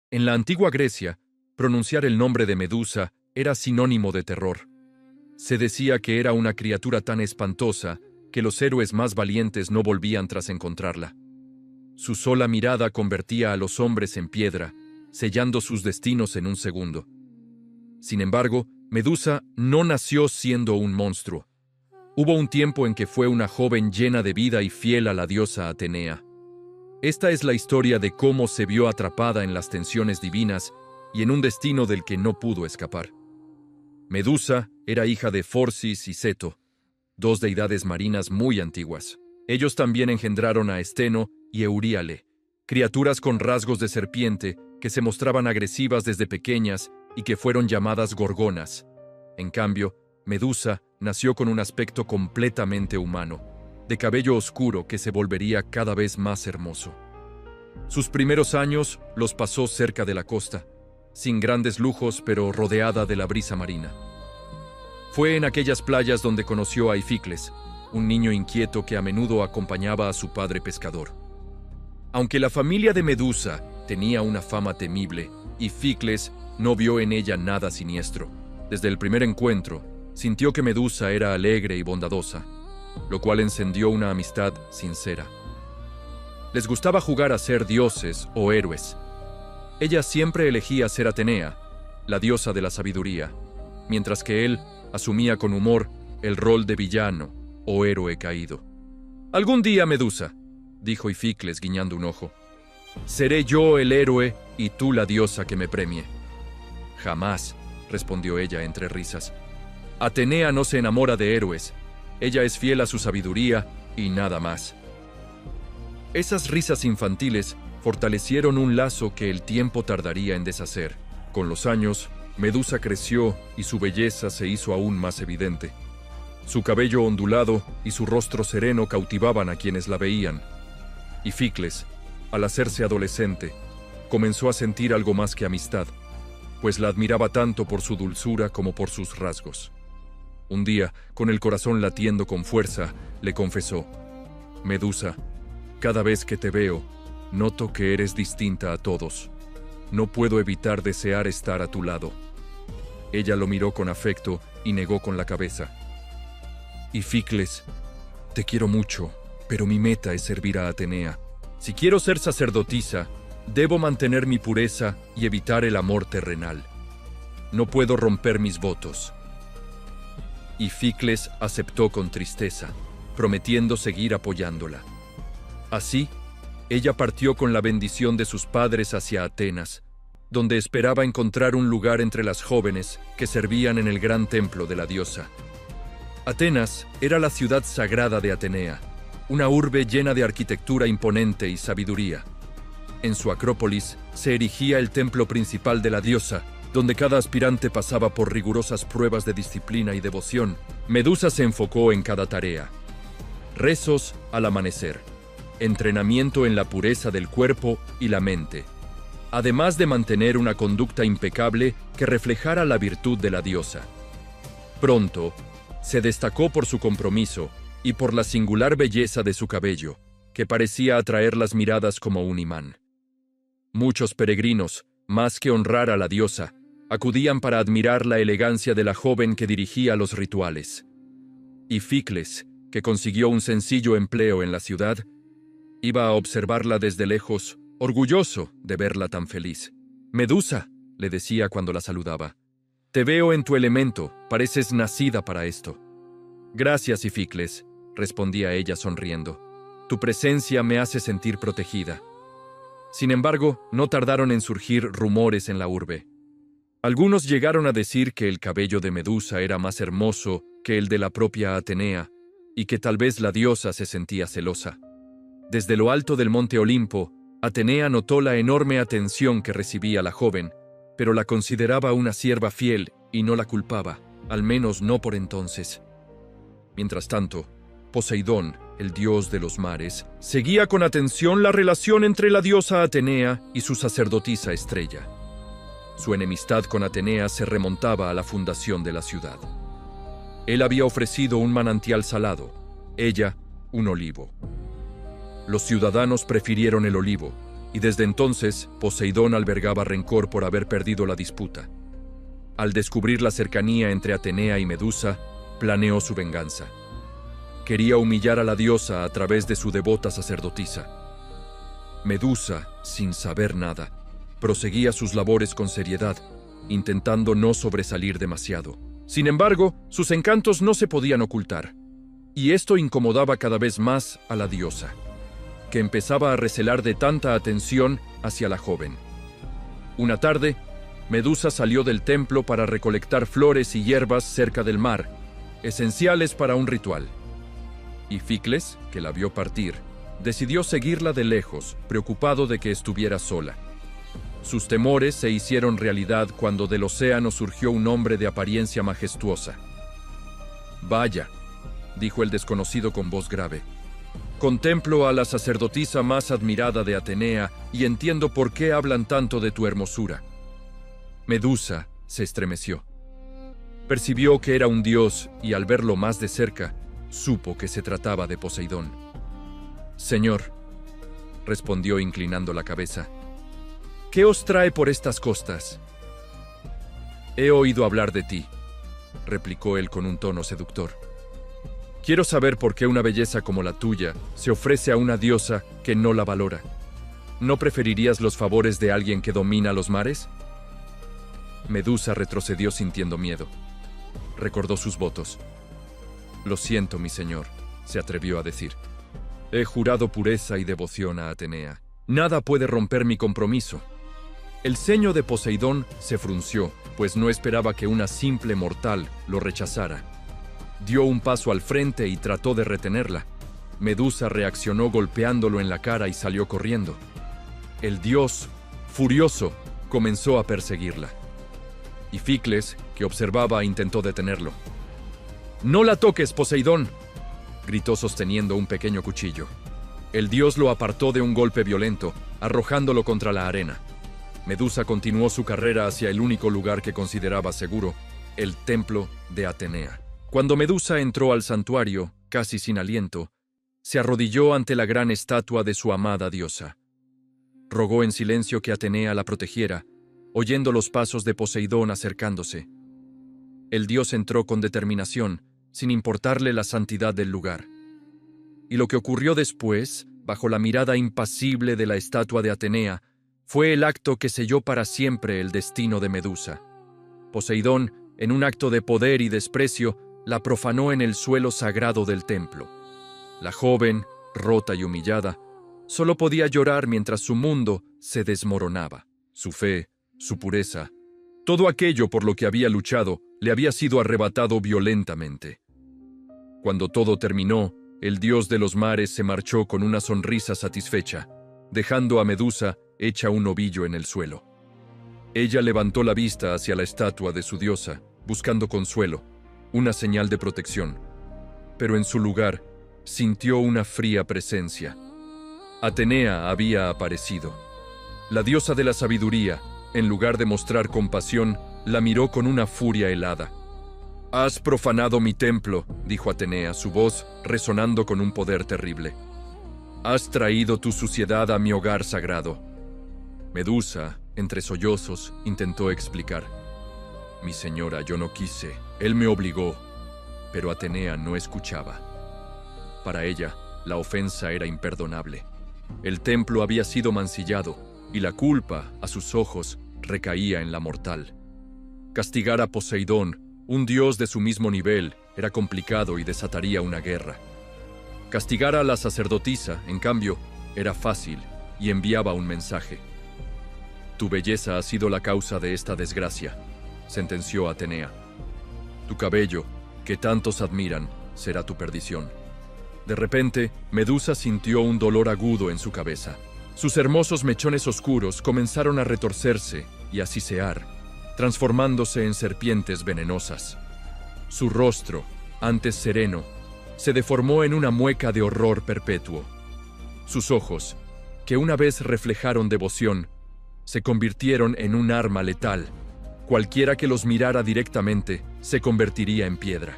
En la antigua Grecia, pronunciar el nombre de Medusa era sinónimo de terror. Se decía que era una criatura tan espantosa que los héroes más valientes no volvían tras encontrarla. Su sola mirada convertía a los hombres en piedra, sellando sus destinos en un segundo. Sin embargo, Medusa no nació siendo un monstruo. Hubo un tiempo en que fue una joven llena de vida y fiel a la diosa Atenea. Esta es la historia de cómo se vio atrapada en las tensiones divinas y en un destino del que no pudo escapar. Medusa era hija de Forcis y Ceto, dos deidades marinas muy antiguas. Ellos también engendraron a Esteno y Euríale, criaturas con rasgos de serpiente que se mostraban agresivas desde pequeñas y que fueron llamadas gorgonas. En cambio, Medusa nació con un aspecto completamente humano, de cabello oscuro que se volvería cada vez más hermoso. Sus primeros años los pasó cerca de la costa, sin grandes lujos pero rodeada de la brisa marina. Fue en aquellas playas donde conoció a Ificles, un niño inquieto que a menudo acompañaba a su padre pescador. Aunque la familia de Medusa tenía una fama temible, Ificles no vio en ella nada siniestro. Desde el primer encuentro, sintió que Medusa era alegre y bondadosa, lo cual encendió una amistad sincera. Les gustaba jugar a ser dioses o héroes. Ella siempre elegía ser Atenea, la diosa de la sabiduría, mientras que él asumía con humor el rol de villano o héroe caído. «Algún día, Medusa», dijo Ificles guiñando un ojo, «seré yo el héroe y tú la diosa que me premie». «Jamás», respondió ella entre risas. «Atenea no se enamora de héroes. Ella es fiel a su sabiduría y nada más». Esas risas infantiles fortalecieron un lazo que el tiempo tardaría en deshacer. Con los años, Medusa creció y su belleza se hizo aún más evidente. Su cabello ondulado y su rostro sereno cautivaban a quienes la veían. Ificles, al hacerse adolescente, comenzó a sentir algo más que amistad, pues la admiraba tanto por su dulzura como por sus rasgos. Un día, con el corazón latiendo con fuerza, le confesó: «Medusa, cada vez que te veo, noto que eres distinta a todos. No puedo evitar desear estar a tu lado». Ella lo miró con afecto y negó con la cabeza. «Ificles, te quiero mucho, pero mi meta es servir a Atenea. Si quiero ser sacerdotisa, debo mantener mi pureza y evitar el amor terrenal. No puedo romper mis votos». Ificles aceptó con tristeza, prometiendo seguir apoyándola. Así, ella partió con la bendición de sus padres hacia Atenas, donde esperaba encontrar un lugar entre las jóvenes que servían en el gran templo de la diosa. Atenas era la ciudad sagrada de Atenea, una urbe llena de arquitectura imponente y sabiduría. En su acrópolis se erigía el templo principal de la diosa, donde cada aspirante pasaba por rigurosas pruebas de disciplina y devoción. Medusa se enfocó en cada tarea. Rezos al amanecer, entrenamiento en la pureza del cuerpo y la mente, además de mantener una conducta impecable que reflejara la virtud de la diosa. Pronto, se destacó por su compromiso y por la singular belleza de su cabello, que parecía atraer las miradas como un imán. Muchos peregrinos, más que honrar a la diosa, acudían para admirar la elegancia de la joven que dirigía los rituales. Ificles, que consiguió un sencillo empleo en la ciudad, iba a observarla desde lejos, orgulloso de verla tan feliz. «Medusa», le decía cuando la saludaba, «te veo en tu elemento, pareces nacida para esto». «Gracias, Ificles», respondía ella sonriendo. «Tu presencia me hace sentir protegida». Sin embargo, no tardaron en surgir rumores en la urbe. Algunos llegaron a decir que el cabello de Medusa era más hermoso que el de la propia Atenea, y que tal vez la diosa se sentía celosa. Desde lo alto del monte Olimpo, Atenea notó la enorme atención que recibía la joven, pero la consideraba una sierva fiel y no la culpaba, al menos no por entonces. Mientras tanto, Poseidón, el dios de los mares, seguía con atención la relación entre la diosa Atenea y su sacerdotisa Estrella. Su enemistad con Atenea se remontaba a la fundación de la ciudad. Él había ofrecido un manantial salado, ella un olivo. Los ciudadanos prefirieron el olivo, y desde entonces Poseidón albergaba rencor por haber perdido la disputa. Al descubrir la cercanía entre Atenea y Medusa, planeó su venganza. Quería humillar a la diosa a través de su devota sacerdotisa. Medusa, sin saber nada, proseguía sus labores con seriedad, intentando no sobresalir demasiado. Sin embargo, sus encantos no se podían ocultar, y esto incomodaba cada vez más a la diosa, que empezaba a recelar de tanta atención hacia la joven. Una tarde, Medusa salió del templo para recolectar flores y hierbas cerca del mar, esenciales para un ritual. Y Ficles, que la vio partir, decidió seguirla de lejos, preocupado de que estuviera sola. Sus temores se hicieron realidad cuando del océano surgió un hombre de apariencia majestuosa. «Vaya», dijo el desconocido con voz grave, «contemplo a la sacerdotisa más admirada de Atenea y entiendo por qué hablan tanto de tu hermosura». Medusa se estremeció. Percibió que era un dios y al verlo más de cerca, supo que se trataba de Poseidón. «Señor», respondió inclinando la cabeza, «¿qué os trae por estas costas?» «He oído hablar de ti», replicó él con un tono seductor. «Quiero saber por qué una belleza como la tuya se ofrece a una diosa que no la valora. ¿No preferirías los favores de alguien que domina los mares?» Medusa retrocedió sintiendo miedo. Recordó sus votos. «Lo siento, mi señor», se atrevió a decir. «He jurado pureza y devoción a Atenea. Nada puede romper mi compromiso». El ceño de Poseidón se frunció, pues no esperaba que una simple mortal lo rechazara. Dio un paso al frente y trató de retenerla. Medusa reaccionó golpeándolo en la cara y salió corriendo. El dios, furioso, comenzó a perseguirla. Y Ficles, que observaba, intentó detenerlo. «¡No la toques, Poseidón!», gritó sosteniendo un pequeño cuchillo. El dios lo apartó de un golpe violento, arrojándolo contra la arena. Medusa continuó su carrera hacia el único lugar que consideraba seguro, el templo de Atenea. Cuando Medusa entró al santuario, casi sin aliento, se arrodilló ante la gran estatua de su amada diosa. Rogó en silencio que Atenea la protegiera, oyendo los pasos de Poseidón acercándose. El dios entró con determinación, sin importarle la santidad del lugar. Y lo que ocurrió después, bajo la mirada impasible de la estatua de Atenea, fue el acto que selló para siempre el destino de Medusa. Poseidón, en un acto de poder y desprecio, la profanó en el suelo sagrado del templo. La joven, rota y humillada, solo podía llorar mientras su mundo se desmoronaba. Su fe, su pureza, todo aquello por lo que había luchado, le había sido arrebatado violentamente. Cuando todo terminó, el dios de los mares se marchó con una sonrisa satisfecha, dejando a Medusa hecha un ovillo en el suelo. Ella levantó la vista hacia la estatua de su diosa, buscando consuelo, una señal de protección, pero en su lugar sintió una fría presencia. Atenea había aparecido. La diosa de la sabiduría, en lugar de mostrar compasión, la miró con una furia helada. «Has profanado mi templo», dijo Atenea, su voz resonando con un poder terrible. «Has traído tu suciedad a mi hogar sagrado». Medusa, entre sollozos, intentó explicar. «Mi señora, yo no quise, él me obligó». Pero Atenea no escuchaba. Para ella, la ofensa era imperdonable. El templo había sido mancillado, y la culpa, a sus ojos, recaía en la mortal. Castigar a Poseidón, un dios de su mismo nivel, era complicado y desataría una guerra. Castigar a la sacerdotisa, en cambio, era fácil y enviaba un mensaje. «Tu belleza ha sido la causa de esta desgracia», sentenció Atenea. «Tu cabello, que tantos admiran, será tu perdición». De repente, Medusa sintió un dolor agudo en su cabeza. Sus hermosos mechones oscuros comenzaron a retorcerse y a sisear, transformándose en serpientes venenosas. Su rostro, antes sereno, se deformó en una mueca de horror perpetuo. Sus ojos, que una vez reflejaron devoción, se convirtieron en un arma letal. Cualquiera que los mirara directamente se convertiría en piedra.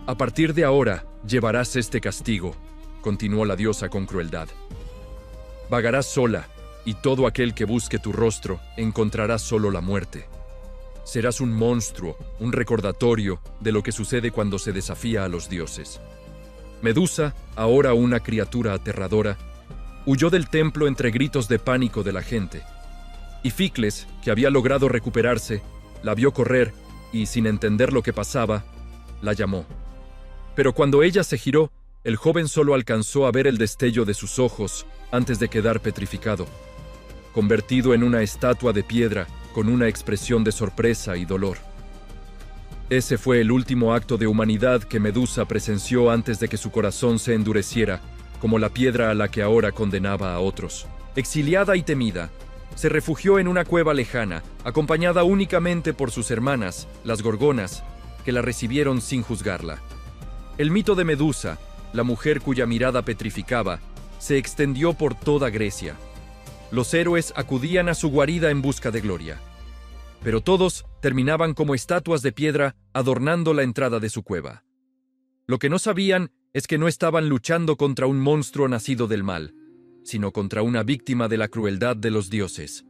«A partir de ahora llevarás este castigo», continuó la diosa con crueldad. «Vagarás sola, y todo aquel que busque tu rostro encontrará solo la muerte. Serás un monstruo, un recordatorio de lo que sucede cuando se desafía a los dioses. Medusa, ahora una criatura aterradora, huyó del templo entre gritos de pánico de la gente. Ificles, que había logrado recuperarse, la vio correr y, sin entender lo que pasaba, la llamó. Pero cuando ella se giró, el joven solo alcanzó a ver el destello de sus ojos antes de quedar petrificado, convertido en una estatua de piedra con una expresión de sorpresa y dolor. Ese fue el último acto de humanidad que Medusa presenció antes de que su corazón se endureciera, como la piedra a la que ahora condenaba a otros. Exiliada y temida, se refugió en una cueva lejana, acompañada únicamente por sus hermanas, las gorgonas, que la recibieron sin juzgarla. El mito de Medusa, la mujer cuya mirada petrificaba, se extendió por toda Grecia. Los héroes acudían a su guarida en busca de gloria, pero todos terminaban como estatuas de piedra adornando la entrada de su cueva. Lo que no sabían es que no estaban luchando contra un monstruo nacido del mal, sino contra una víctima de la crueldad de los dioses.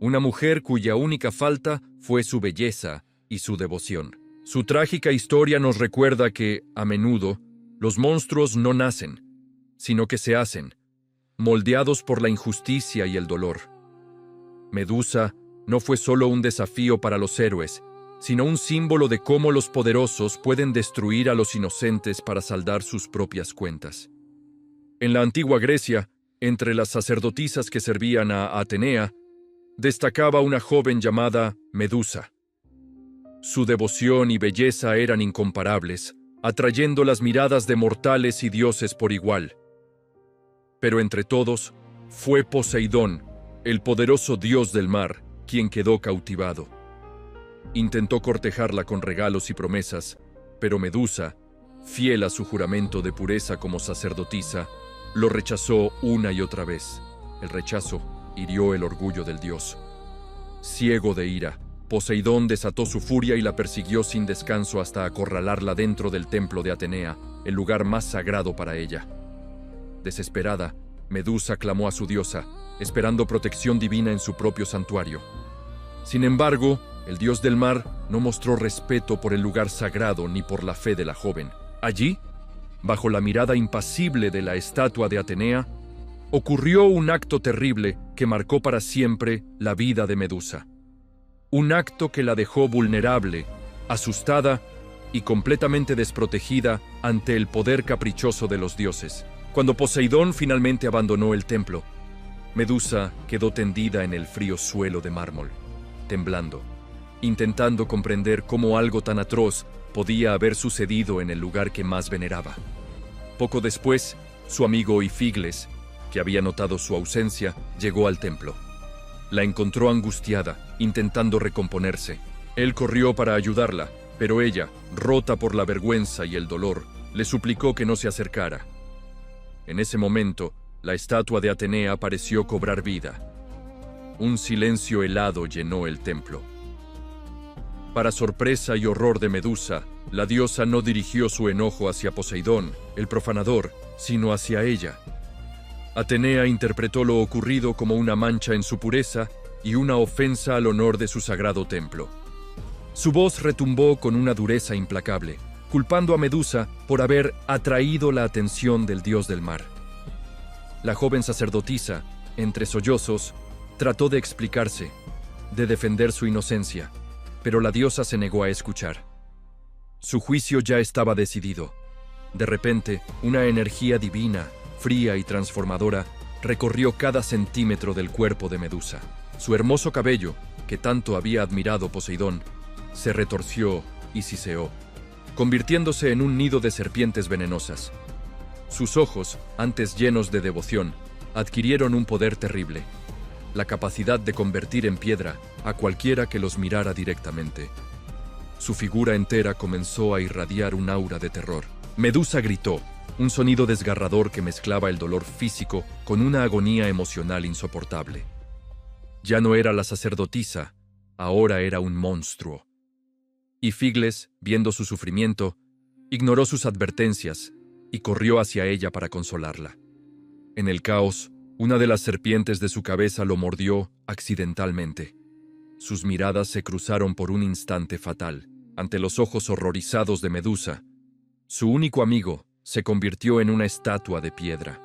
Una mujer cuya única falta fue su belleza y su devoción. Su trágica historia nos recuerda que, a menudo, los monstruos no nacen, sino que se hacen, moldeados por la injusticia y el dolor. Medusa no fue solo un desafío para los héroes, sino un símbolo de cómo los poderosos pueden destruir a los inocentes para saldar sus propias cuentas. En la antigua Grecia, entre las sacerdotisas que servían a Atenea, destacaba una joven llamada Medusa. Su devoción y belleza eran incomparables, atrayendo las miradas de mortales y dioses por igual. Pero entre todos, fue Poseidón, el poderoso dios del mar, quien quedó cautivado. Intentó cortejarla con regalos y promesas, pero Medusa, fiel a su juramento de pureza como sacerdotisa, lo rechazó una y otra vez. El rechazo hirió el orgullo del dios. Ciego de ira, Poseidón desató su furia y la persiguió sin descanso hasta acorralarla dentro del templo de Atenea, el lugar más sagrado para ella. Desesperada, Medusa clamó a su diosa, esperando protección divina en su propio santuario. Sin embargo, el dios del mar no mostró respeto por el lugar sagrado ni por la fe de la joven. Allí, bajo la mirada impasible de la estatua de Atenea, ocurrió un acto terrible que marcó para siempre la vida de Medusa. Un acto que la dejó vulnerable, asustada y completamente desprotegida ante el poder caprichoso de los dioses. Cuando Poseidón finalmente abandonó el templo, Medusa quedó tendida en el frío suelo de mármol, temblando, intentando comprender cómo algo tan atroz podía haber sucedido en el lugar que más veneraba. Poco después, su amigo Ificles, que había notado su ausencia, llegó al templo. La encontró angustiada, intentando recomponerse. Él corrió para ayudarla, pero ella, rota por la vergüenza y el dolor, le suplicó que no se acercara. En ese momento, la estatua de Atenea pareció cobrar vida. Un silencio helado llenó el templo. Para sorpresa y horror de Medusa, la diosa no dirigió su enojo hacia Poseidón, el profanador, sino hacia ella. Atenea interpretó lo ocurrido como una mancha en su pureza y una ofensa al honor de su sagrado templo. Su voz retumbó con una dureza implacable, culpando a Medusa por haber atraído la atención del dios del mar. La joven sacerdotisa, entre sollozos, trató de explicarse, de defender su inocencia, pero la diosa se negó a escuchar. Su juicio ya estaba decidido. De repente, una energía divina, fría y transformadora, recorrió cada centímetro del cuerpo de Medusa. Su hermoso cabello, que tanto había admirado Poseidón, se retorció y siseó, convirtiéndose en un nido de serpientes venenosas. Sus ojos, antes llenos de devoción, adquirieron un poder terrible, la capacidad de convertir en piedra a cualquiera que los mirara directamente. Su figura entera comenzó a irradiar un aura de terror. Medusa gritó, un sonido desgarrador que mezclaba el dolor físico con una agonía emocional insoportable. Ya no era la sacerdotisa, ahora era un monstruo. Ificles, viendo su sufrimiento, ignoró sus advertencias y corrió hacia ella para consolarla. En el caos, Una de las serpientes de su cabeza lo mordió accidentalmente. Sus miradas se cruzaron por un instante fatal. Ante los ojos horrorizados de Medusa, su único amigo se convirtió en una estatua de piedra,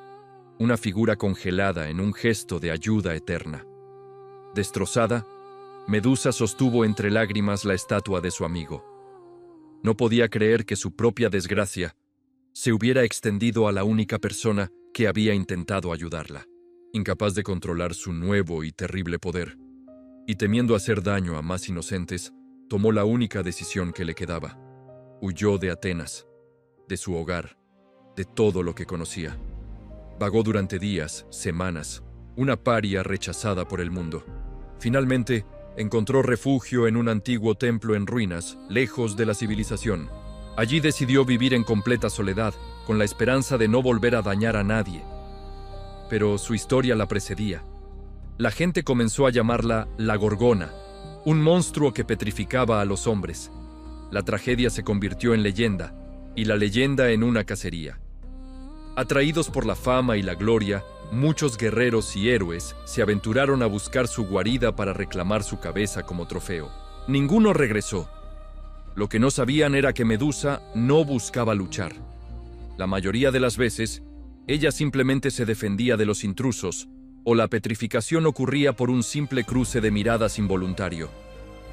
una figura congelada en un gesto de ayuda eterna. Destrozada, Medusa sostuvo entre lágrimas la estatua de su amigo. No podía creer que su propia desgracia se hubiera extendido a la única persona que había intentado ayudarla. Incapaz de controlar su nuevo y terrible poder, y temiendo hacer daño a más inocentes, tomó la única decisión que le quedaba. Huyó de Atenas, de su hogar, de todo lo que conocía. Vagó durante días, semanas, una paria rechazada por el mundo. Finalmente, encontró refugio en un antiguo templo en ruinas, lejos de la civilización. Allí decidió vivir en completa soledad, con la esperanza de no volver a dañar a nadie. Pero su historia la precedía. La gente comenzó a llamarla la Gorgona, un monstruo que petrificaba a los hombres. La tragedia se convirtió en leyenda, y la leyenda en una cacería. Atraídos por la fama y la gloria, muchos guerreros y héroes se aventuraron a buscar su guarida para reclamar su cabeza como trofeo. Ninguno regresó. Lo que no sabían era que Medusa no buscaba luchar. La mayoría de las veces, ella simplemente se defendía de los intrusos, o la petrificación ocurría por un simple cruce de miradas involuntario.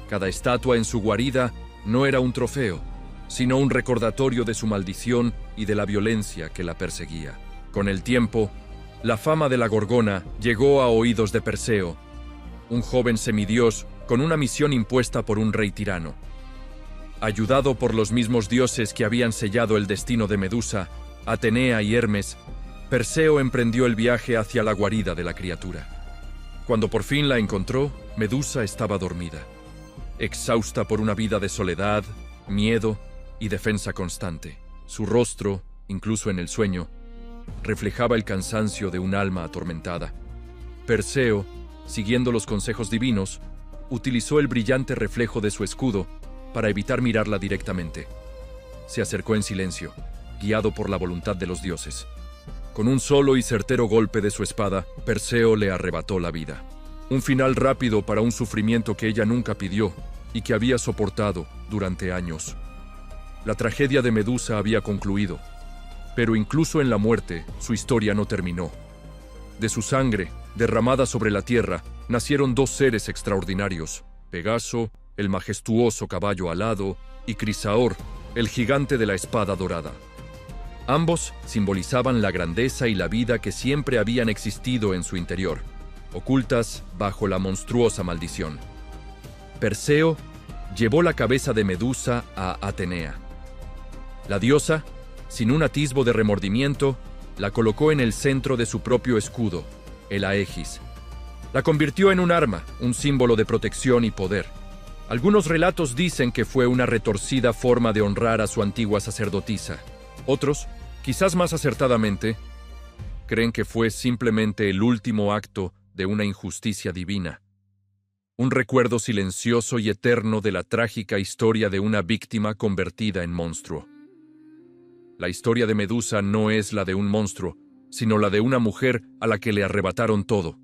Cada estatua en su guarida no era un trofeo, sino un recordatorio de su maldición y de la violencia que la perseguía. Con el tiempo, la fama de la Gorgona llegó a oídos de Perseo, un joven semidios con una misión impuesta por un rey tirano. Ayudado por los mismos dioses que habían sellado el destino de Medusa, Atenea y Hermes, Perseo emprendió el viaje hacia la guarida de la criatura. Cuando por fin la encontró, Medusa estaba dormida, exhausta por una vida de soledad, miedo y defensa constante. Su rostro, incluso en el sueño, reflejaba el cansancio de un alma atormentada. Perseo, siguiendo los consejos divinos, utilizó el brillante reflejo de su escudo para evitar mirarla directamente. Se acercó en silencio, guiado por la voluntad de los dioses. Con un solo y certero golpe de su espada, Perseo le arrebató la vida. Un final rápido para un sufrimiento que ella nunca pidió y que había soportado durante años. La tragedia de Medusa había concluido, pero incluso en la muerte, su historia no terminó. De su sangre, derramada sobre la tierra, nacieron dos seres extraordinarios: Pegaso, el majestuoso caballo alado, y Crisaor, el gigante de la espada dorada. Ambos simbolizaban la grandeza y la vida que siempre habían existido en su interior, ocultas bajo la monstruosa maldición. Perseo llevó la cabeza de Medusa a Atenea. La diosa, sin un atisbo de remordimiento, la colocó en el centro de su propio escudo, el Aegis. La convirtió en un arma, un símbolo de protección y poder. Algunos relatos dicen que fue una retorcida forma de honrar a su antigua sacerdotisa. Otros, quizás más acertadamente, creen que fue simplemente el último acto de una injusticia divina. Un recuerdo silencioso y eterno de la trágica historia de una víctima convertida en monstruo. La historia de Medusa no es la de un monstruo, sino la de una mujer a la que le arrebataron todo,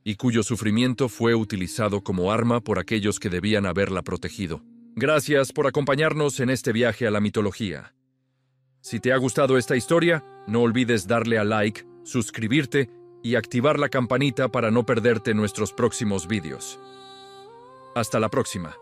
y cuyo sufrimiento fue utilizado como arma por aquellos que debían haberla protegido. Gracias por acompañarnos en este viaje a la mitología. Si te ha gustado esta historia, no olvides darle a like, suscribirte y activar la campanita para no perderte nuestros próximos vídeos. Hasta la próxima.